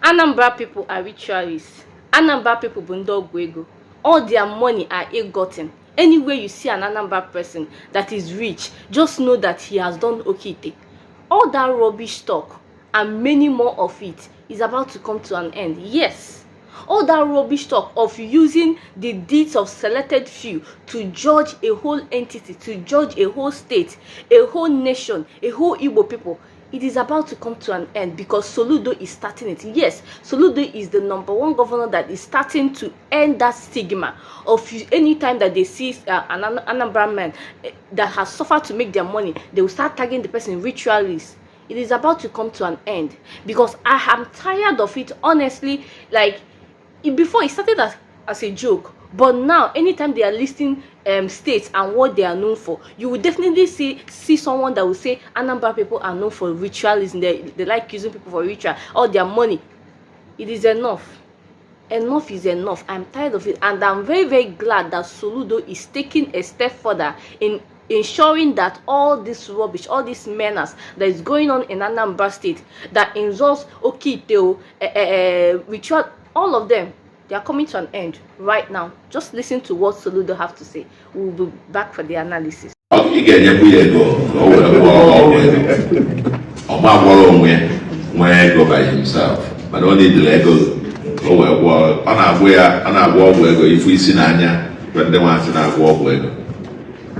Anambra people are ritualists. Anambra people bundo gwego. All their money are ill-gotten. Anywhere you see an Anambra person that is rich, just know that he has done okite. All that rubbish talk and many more of it is about to come to an end. Yes. All that rubbish talk of using the deeds of selected few to judge a whole entity, to judge a whole state, a whole nation, a whole Igbo people, it is about to come to an end because Soludo is starting it. Yes, Soludo is the #1 governor that is starting to end that stigma of anytime that they see an Anambra man that has suffered to make their money, they will start tagging the person ritualist. It is about to come to an end because I am tired of it, honestly. Like, before it started as a joke, but now anytime they are listing states and what they are known for, you will definitely see someone that will say Anambra people are known for ritualism. They like using people for ritual, all their money. It is enough. Enough is enough. I'm tired of it, and I'm very, very glad that Soludo is taking a step further in ensuring that all this rubbish, all this menace that is going on in Anambra State, that involves Okiteo, ritual, all of them, they are coming to an end right now. Just listen to what Soludo have to say. We'll be back for the analysis. By himself, but only the Lego. Oh well, on our way, if we see Nanya, when they want to walk with.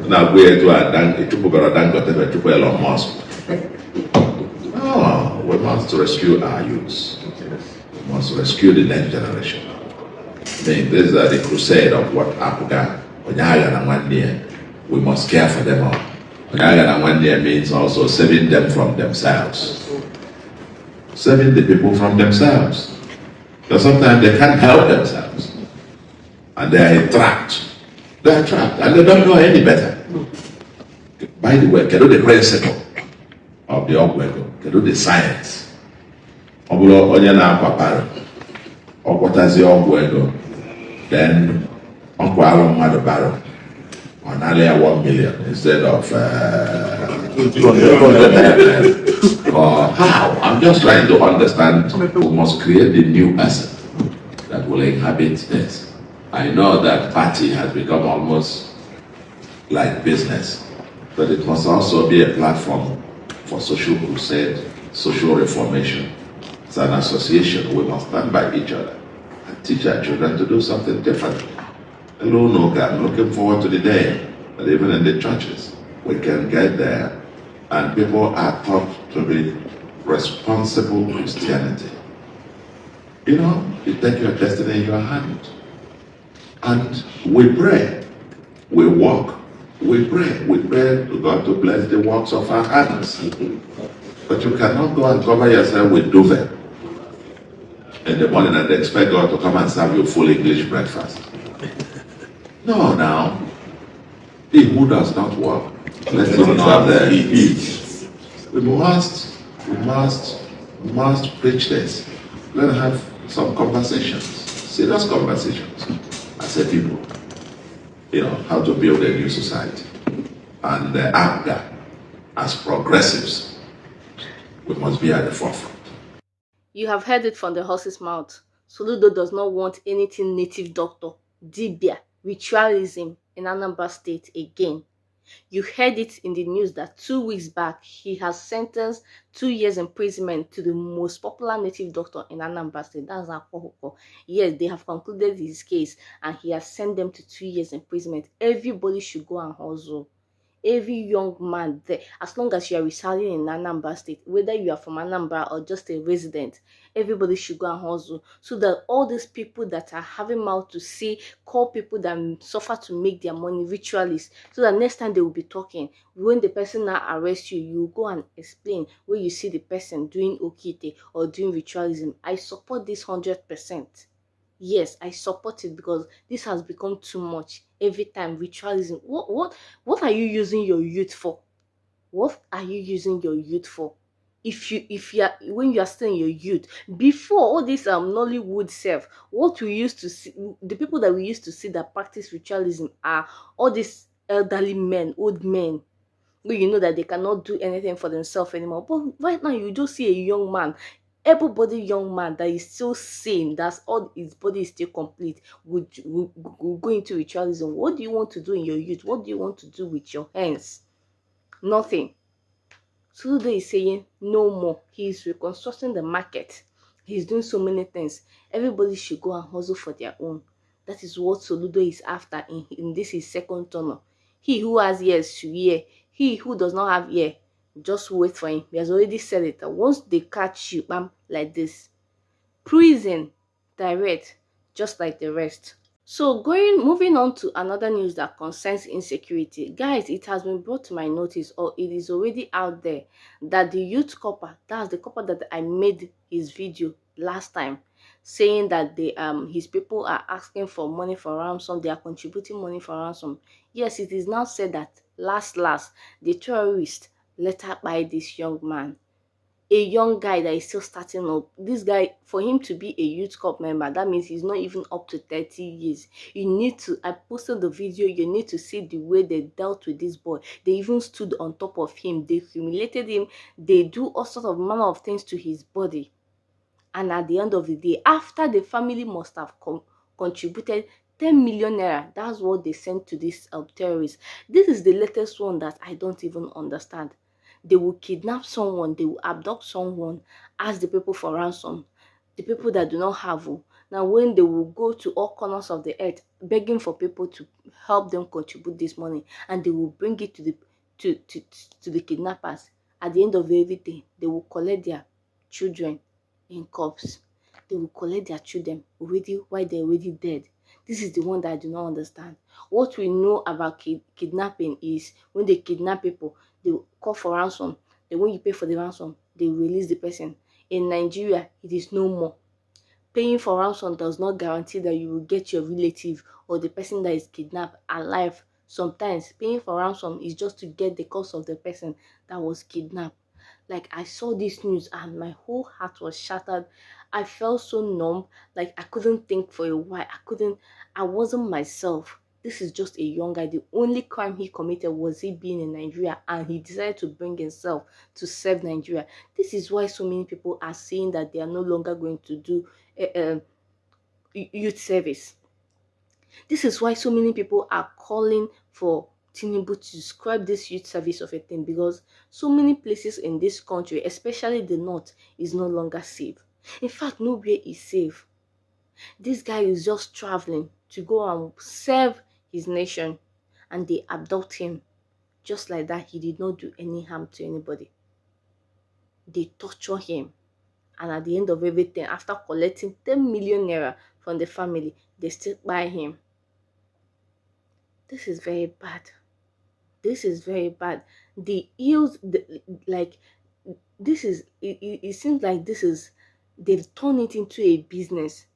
Now we to a dank, it took about a dank, whatever to Elon Musk. Oh, we must rescue our youths. We must rescue the next generation. I mean, this is the crusade of what Africa, Onyaga and one year. We must care for them all. Onyaga and one year means also saving them from themselves. Saving the people from themselves. Because sometimes they can't help themselves. And they are trapped. They are trapped and they don't know any better. By the way, can do the principle of the Ogwego, can do the science. Obulo Onyana Paparo, Okwatazi Ogwego, then Uncle Aaron Madabaro, on Alia 1 million instead of 200. Or how? I'm just trying to understand. We must create a new person that will inhabit this. I know that party has become almost like business, but it must also be a platform for social crusade, social reformation. It's an association. We must stand by each other and teach our children to do something different. Hello, Noga. I'm looking forward to the day that even in the churches we can get there and people are taught to be responsible Christianity. You know, you take your destiny in your hand. And we pray, we walk, we pray to God to bless the works of our hands. But you cannot go and cover yourself with duvet in the morning and expect God to come and serve you full English breakfast. No, now, he who does not work, let him not eat. We must preach this. Let's have some conversations, serious conversations. As a people, you know, how to build a new society. And APGA, as progressives, we must be at the forefront. You have heard it from the horse's mouth. Soludo does not want anything native doctor, dibia, ritualism in Anambra State again. You heard it in the news that 2 weeks back, he has sentenced 2 years imprisonment to the most popular native doctor in Anambra State. That's Akpohuko. Yes, they have concluded his case and he has sent them to 2 years imprisonment. Everybody should go and hustle. Every young man there, as long as you are residing in Anambra State, whether you are from Anambra or just a resident, everybody should go and hustle so that all these people that are having mouth to say, call people that suffer to make their money ritualists, so that next time they will be talking, when the person now arrests you, you go and explain where you see the person doing okite or doing ritualism. I support this 100%. Yes, I support it because this has become too much. Every time ritualism. What are you using your youth for? What are you using your youth for? If you are, when you are still in your youth, before all this Nollywood self, what we used to see, the people that we used to see that practice ritualism are all these elderly men, old men, where you know that they cannot do anything for themselves anymore. But right now you just see a young man. able-bodied young man that is still sane, that's all his body is still complete, would go into ritualism. What do you want to do in your youth? What do you want to do with your hands? Nothing. Soludo is saying no more. He is reconstructing the market. He's doing so many things. Everybody should go and hustle for their own. That is what Soludo is after in this his second tunnel. He who has ears should hear. He who does not have ear, just wait for him. He has already said it. That once they catch you, bam, like this, prison, direct, just like the rest. So moving on to another news that concerns insecurity. Guys, it has been brought to my notice, or it is already out there, that the youth copper, that's the copper that I made his video last time, saying that his people are asking for money for ransom, they are contributing money for ransom. Yes, it is now said that last, the terrorist later by this young man, a young guy that is still starting up. This guy, for him to be a youth corps member, that means he's not even up to 30 years. You need to, I posted the video, you need to see the way they dealt with this boy. They even stood on top of him, they humiliated him, they do all sorts of manner of things to his body. And at the end of the day, after the family must have contributed 10 million naira, that's what they sent to this terrorist. This is the latest one that I don't even understand. They will kidnap someone, they will abduct someone, ask the people for ransom, the people that do not have. Now when they will go to all corners of the earth begging for people to help them contribute this money, and they will bring it to the kidnappers. At the end of everything, they will collect their children in cups. They will collect their children already while they're already dead. This is the one that I do not understand. What we know about kidnapping is when they kidnap people, they call for ransom. Then when you pay for the ransom, they release the person. In Nigeria, it is no more. Paying for ransom does not guarantee that you will get your relative or the person that is kidnapped alive. Sometimes paying for ransom is just to get the cost of the person that was kidnapped. Like, I saw this news and my whole heart was shattered. I felt so numb, like I couldn't think for a while. I wasn't myself. This is just a young guy. The only crime he committed was he being in Nigeria, and he decided to bring himself to serve Nigeria. This is why so many people are saying that they are no longer going to do youth service. This is why so many people are calling for Tinubu to describe this youth service of a thing, because so many places in this country, especially the north, is no longer safe. In fact, nowhere is safe. This guy is just traveling to go and serve his nation, and they abduct him. Just like that, he did not do any harm to anybody. They torture him. And at the end of everything, after collecting 10 million naira from the family, they still buy him. This is very bad. This is very bad. The ills, like, this is, it seems like they've turned it into a business.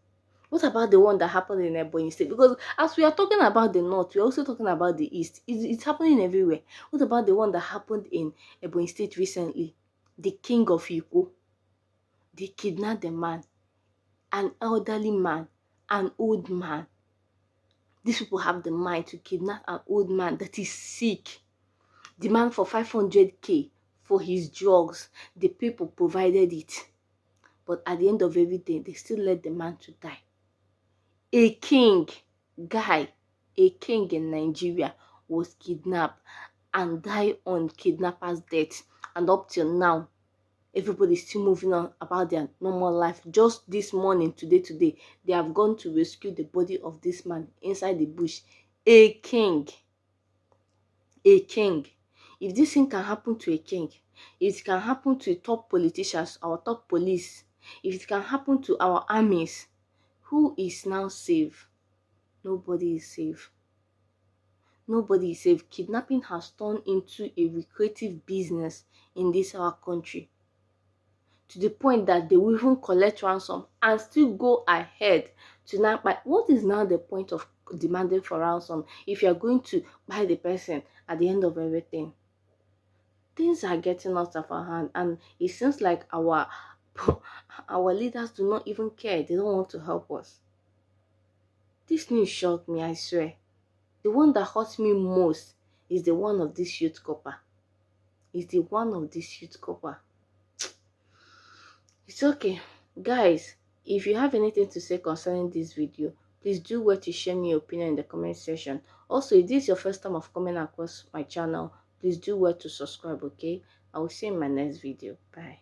What about the one that happened in Ebonyi State? Because as we are talking about the north, we're also talking about the east. It's happening everywhere. What about the one that happened in Ebonyi State recently? The king of Iko. They kidnapped the man, an elderly man, an old man. These people have the mind to kidnap an old man that is sick. Demand for 500k for his drugs. The people provided it. But at the end of everything, they still let the man to die. A king, a king in Nigeria was kidnapped and died on kidnapper's death. And up till now, everybody's still moving on about their normal life. Just this morning, today, they have gone to rescue the body of this man inside the bush. A king. A king. If this thing can happen to a king, if it can happen to top politicians, our top police, if it can happen to our armies, who is now safe? Nobody is safe. Nobody is safe. Kidnapping has turned into a lucrative business in this our country, to the point that they will even collect ransom and still go ahead to now buy. What is now the point of demanding for ransom if you are going to buy the person at the end of everything? Things are getting out of our hand, and it seems like our leaders do not even care. They don't want to help us. This news shocked me, I swear. The one that hurts me most is the one of this youth copper. It's It's okay. Guys, if you have anything to say concerning this video, please do well to share me your opinion in the comment section. Also, if this is your first time of coming across my channel, please do well to subscribe, okay? I will see you in my next video. Bye.